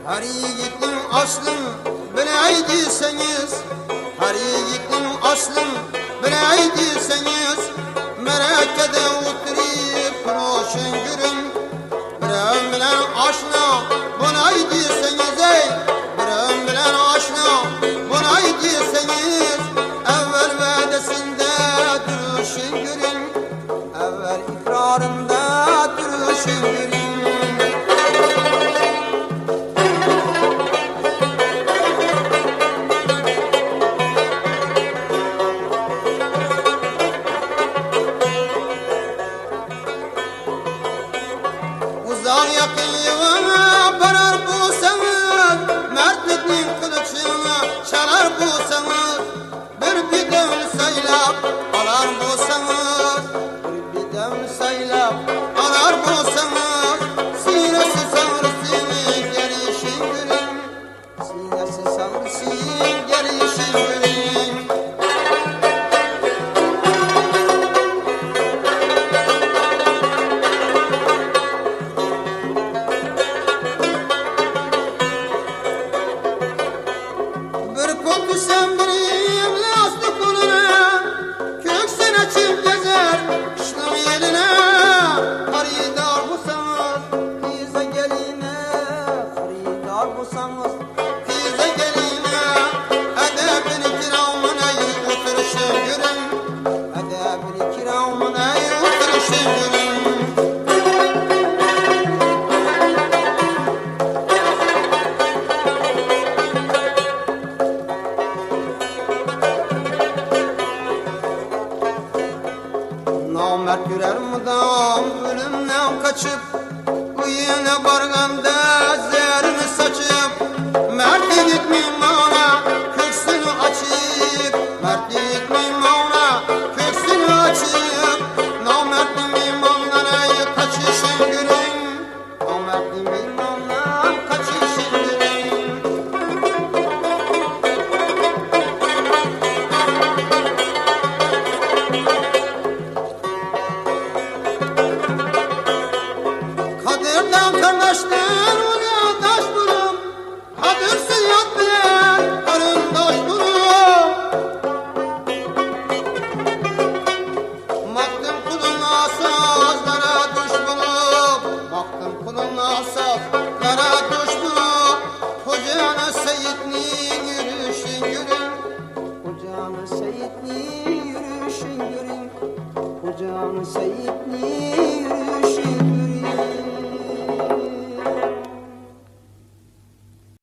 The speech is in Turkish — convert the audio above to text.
Her yiğitin aslın bileydiyseniz, her yiğitin aslın bileydiyseniz, merakede oturup roşen görün. Birim bilen aşna bunaydiyseniz, ey birim bilen aşna bunaydiyseniz, evvel vadesinde duruşun görün, evvel ikrarında duruşun görün. Uzak yakın yığına barar bulsanız, mertliknin kılıçını çalar bulsanız, bir bidevni saylap alar bulsanız, bir bidevni saylap alar bulsanız, sinesi sanrısını gelişin görün, sinesi sanrısını gelişin görün. Sen benim lastik koluna, köksen açıp gezer kışlam yerine. Haridar bulsanız kıza geline, haridar bulsanız kıza geline. Edebini kiramına oturuşun görün, edebini kiramına oturuşun görün. Namert görer mıdam ölümden kaçıp, uyuna barganda zerini saçıp, mert gitmeyim ona köksünü açıp, mert gitmeyim ona köksünü açıp. Namert gitmeyim ondan kaçışın görün, namert gitmeyim ondan kaçışın görün. Kadirden kardeşten ona taş bulup, kadirsiz yat bilen karındaş bulup. Baktım kuluna sazlara düş bulup, baktım kuluna sazlara düş bulup. Hocana Seyit'nin yürüyüşün görün, hocana Seyit'nin yürüyüşün görün, hocana Seyit'nin yürüyüşün görün.